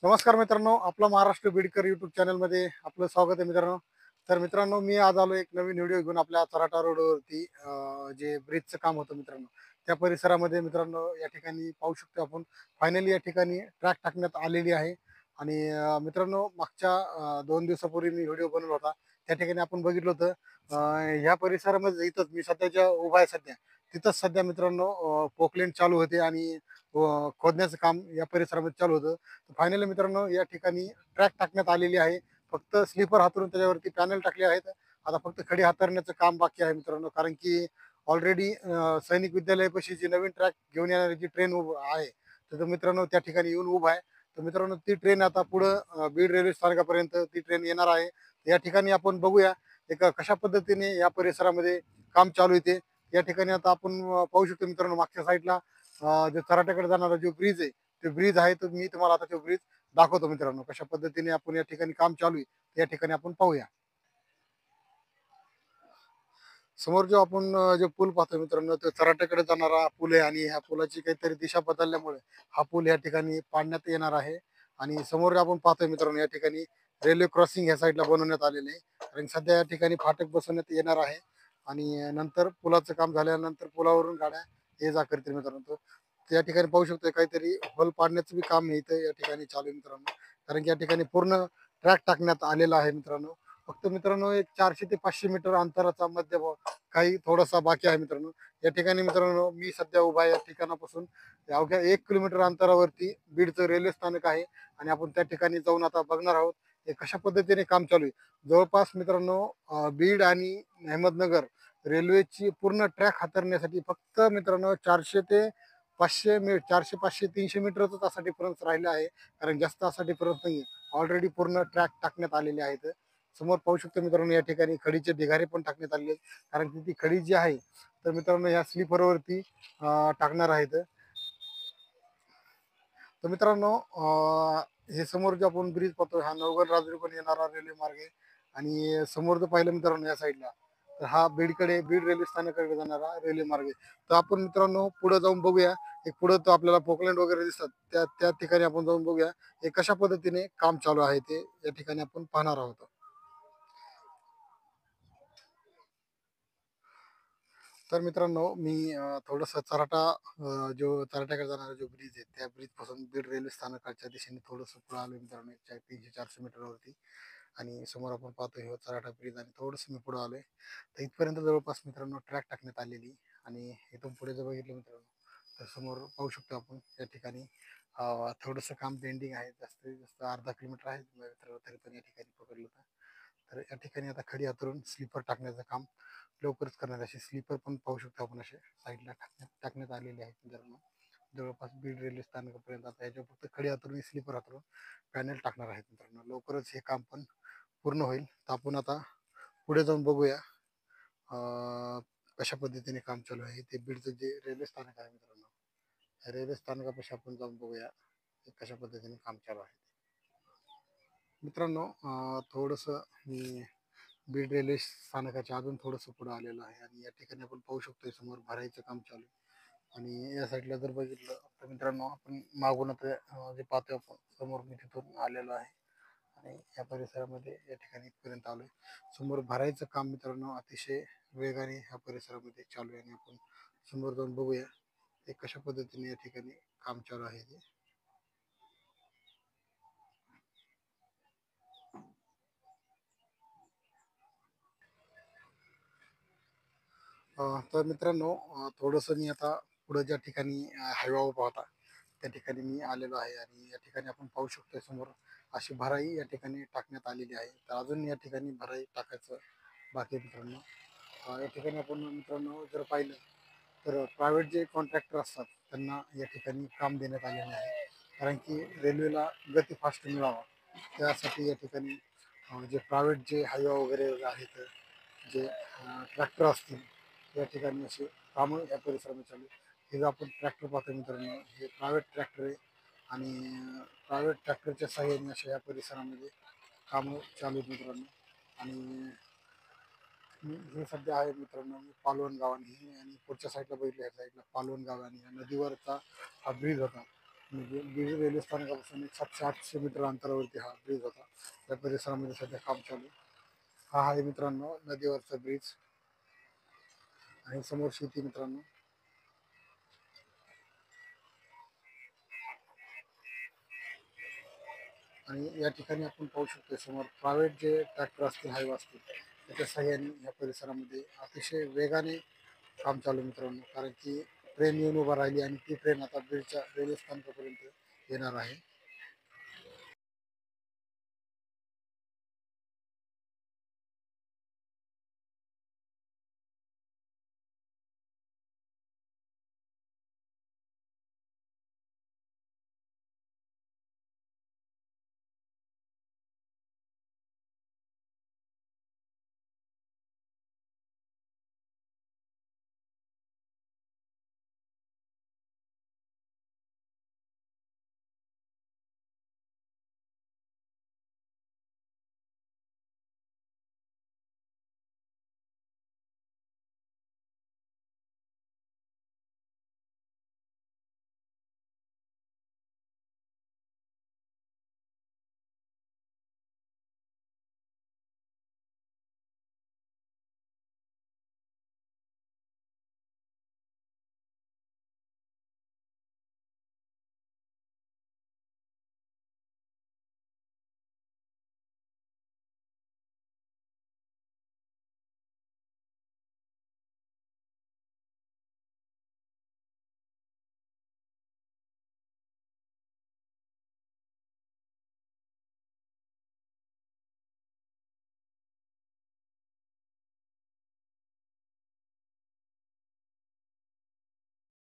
नमस्कार मित्रांनो, आपला महाराष्ट्र बीडकर यूट्यूब चॅनलमध्ये आपलं स्वागत आहे मित्रांनो. तर मित्रांनो, मी आज आलो एक नवीन व्हिडिओ घेऊन आपल्या चराटा रोडवरती जे ब्रिजचं काम होतं मित्रांनो, त्या परिसरामध्ये मित्रांनो या ठिकाणी पाहू शकतो आपण. फायनली या ठिकाणी ट्रॅक टाकण्यात आलेली आहे. आणि मित्रांनो, मागच्या 2 दिवसापूर्वी मी व्हिडिओ बनवला होता. त्या ठिकाणी आपण बघितलं होतं. ह्या परिसरामध्ये इथंच मी सध्याच्या उभा आहे सध्या. तिथंच सध्या मित्रांनो पोकलेन चालू होते आणि खोदण्याचं काम या परिसरामध्ये चालू होतं. फायनली मित्रांनो या ठिकाणी ट्रॅक टाकण्यात आलेली आहे. फक्त स्लीपर हातरून त्याच्यावरती पॅनल टाकले आहेत. आता फक्त खडी हातरण्याचं काम बाकी आहे मित्रांनो, कारण की ऑलरेडी सैनिक विद्यालयापाशी जी नवीन ट्रॅक घेऊन येणारी जी ट्रेन आहे, तर मित्रांनो त्या ठिकाणी येऊन उभा आहे. तर मित्रांनो ती ट्रेन आता पुढं बीड रेल्वे स्थानकापर्यंत ती ट्रेन येणार आहे. या ठिकाणी आपण बघूया एक कशा पद्धतीने या परिसरामध्ये काम चालू आहे ते. या ठिकाणी आता आपण पाहू शकतो मित्रांनो, मागच्या साईडला जो चराट्याकडे जाणारा जो ब्रिज आहे, ते ब्रिज आहे. तर मी तुम्हाला आता तो ब्रिज दाखवतो मित्रांनो, कशा पद्धतीने आपण या ठिकाणी काम चालू आहे या ठिकाणी आपण पाहूया. समोर जो आपण जो पूल पाहतो मित्रांनो, तो चराट्याकडे जाणारा पूल आहे आणि ह्या पुलाची काहीतरी दिशा बदलल्यामुळे हा पूल या ठिकाणी पाडण्यात येणार आहे. आणि समोर आपण पाहतोय मित्रांनो, या ठिकाणी रेल्वे क्रॉसिंग ह्या साईडला बनवण्यात आलेले आहे. आणि सध्या या ठिकाणी फाटक बसवण्यात येणार आहे. आणि नंतर पुलाचं काम झाल्यानंतर पुलावरून गाड्या ये जा करतील मित्रांनो. त्या ठिकाणी पाहू शकतो काहीतरी होल पाडण्याचं बी काम इथं या ठिकाणी चालू आहे मित्रांनो. कारण की या ठिकाणी पूर्ण ट्रॅक टाकण्यात आलेला आहे मित्रांनो. फक्त मित्रांनो एक 400 ते 500 मीटर अंतराचा मध्यभाग काही थोडासा बाकी आहे मित्रांनो. या ठिकाणी मित्रांनो मी सध्या उभा आहे या ठिकाणापासून अवघ्या 1 किलोमीटर अंतरावरती बीडचं रेल्वे स्थानक आहे. आणि आपण त्या ठिकाणी जाऊन आता बघणार आहोत हे कशा पद्धतीने काम चालू आहे. जवळपास मित्रांनो बीड आणि अहमदनगर रेल्वेची पूर्ण ट्रॅक हातरण्यासाठी फक्त मित्रांनो 400 500 मीटर 400 500 300 मीटरच असा डिफरन्स राहिला आहे. कारण जास्त असा डिफरन्स नाही. ऑलरेडी पूर्ण ट्रॅक टाकण्यात आलेले आहेत. समोर पाहू शकतो मित्रांनो या ठिकाणी खडीचे ढिगारे पण टाकण्यात आलेले आहेत. कारण की ती खडी जी आहे, तर मित्रांनो ह्या स्लीपरवरती टाकणार आहेत. तर मित्रांनो हे समोर जे आपण ब्रिज पाहतो हा नवगण राजूरकडून येणारा रेल्वे मार्ग आहे. आणि समोर जर पाहिलं मित्रांनो या साईडला, तर हा बीड रेल्वे स्थानकाकडे जाणारा रेल्वे मार्ग आहे. तर आपण मित्रांनो पुढे जाऊन बघूया. एक पुढे तो आपल्याला पोकलँड वगैरे दिसतात, त्या त्या ठिकाणी आपण जाऊन बघूया हे कशा पद्धतीने काम चालू आहे ते या ठिकाणी आपण पाहणार आहोत. तर मित्रांनो मी थोडंसं जो चराट्याकडे जाणारा जो ब्रिज आहे त्या ब्रिज पासून बीड रेल्वे स्थानकाच्या दिशेने थोडंसं पुढे आलो मित्रांनो, 300 400 मीटरवरती. आणि समोर आपण पाहतोय हो चराठा ब्रिज आणि थोडंसं मी पुढे आलोय. तर इथपर्यंत जवळपास मित्रांनो ट्रॅक टाकण्यात आलेली. आणि इथून पुढे जर बघितलं मित्रांनो, तर समोर पाहू शकतो आपण या ठिकाणी थोडंसं काम पेंडिंग आहे. जास्तीत जास्त अर्धा किलोमीटर आहे मित्रांनो, तरी पण या ठिकाणी पकडलं तर या ठिकाणी आता खडी हातरून स्लीपर टाकण्याचं काम लवकरच करणार. असे स्लीपर पण पाहू शकतो आपण, असे साईडला टाकण्यात आलेले आहेत मित्रांनो. जवळपास बीड रेल्वे स्थानकापर्यंत आता याच्या फक्त खडी हातरून स्लीपर हातरून पॅनल टाकणार आहेत मित्रांनो. लवकरच हे काम पण पूर्ण होईल. तर आपण आता पुढे जाऊन बघूया कशा पद्धतीने काम चालू आहे ते. बीडचं जे रेल्वे स्थानक आहे मित्रांनो, या रेल्वे स्थानकापाशी आपण जाऊन बघूया हे कशा पद्धतीने काम चालू आहे मित्रांनो. थोडंसं मी बीड रेल्वे स्थानकाच्या अजून थोडंसं पुढं आलेलं आहे. आणि या ठिकाणी आपण पाहू शकतोय समोर भरायचं काम चालू आहे. आणि या साईडला जर बघितलं तर मित्रांनो, आपण मागून आता जे पाहतोय आपण समोर, मी तिथून आलेलो आहे. आणि या परिसरामध्ये या ठिकाणी इथपर्यंत आलोय. समोर भरायचं काम मित्रांनो अतिशय वेगाने ह्या परिसरामध्ये चालू आहे. आणि आपण समोर जाऊन बघूया ते कशा पद्धतीने या ठिकाणी काम चालू आहे ते. तर मित्रांनो थोडंसं मी आता पुढे ज्या ठिकाणी हायवा उभा होता त्या ठिकाणी मी आलेलो आहे. आणि या ठिकाणी आपण पाहू शकतो समोर अशी भराई या ठिकाणी टाकण्यात आलेली आहे. तर अजून या ठिकाणी भराई टाकायचं बाकी आहे मित्रांनो. या ठिकाणी आपण मित्रांनो जर पाहिलं तर प्रायव्हेट जे कॉन्ट्रॅक्टर असतात त्यांना या ठिकाणी काम देण्यात आलेले आहे. कारण की रेल्वेला गती फास्ट मिळावा त्यासाठी या ठिकाणी जे प्रायव्हेट जे हायवा वगैरे आहेत, जे ट्रॅक्टर असतील, या ठिकाणी असे कामं या परिसरामध्ये चालू आहे. हे जर आपण ट्रॅक्टर पाहतो मित्रांनो, हे प्रायव्हेट ट्रॅक्टर आहे. आणि प्रायव्हेट ट्रॅक्टरच्या सहाय्याने अशा या परिसरामध्ये कामं चालू आहेत मित्रांनो. आणि हे सध्या आहे मित्रांनो मी पालवण गावाने, आणि पुढच्या साईडला बघितलं ह्या साईडला पालवण गाव आणि या नदीवरचा हा ब्रिज होता. म्हणजे बीड रेल्वे स्थानकापासून एक 700-800 मीटर अंतरावरती हा ब्रिज होता. त्या परिसरामध्ये सध्या काम चालू आहे. हा आहे मित्रांनो नदीवरचा ब्रिज आणि समोर शेती मित्रांनो. आणि या ठिकाणी आपण पाहू शकतो समोर प्रायव्हेट जे ट्रॅक्टर असतील हायवे असतील त्याच्या सहाय्याने या परिसरामध्ये अतिशय वेगाने काम चालू मित्रांनो. कारण की ट्रेन येऊन उभा राहिली आणि ती ट्रेन आता बीडच्या रेल्वे स्थानकापर्यंत येणार आहे.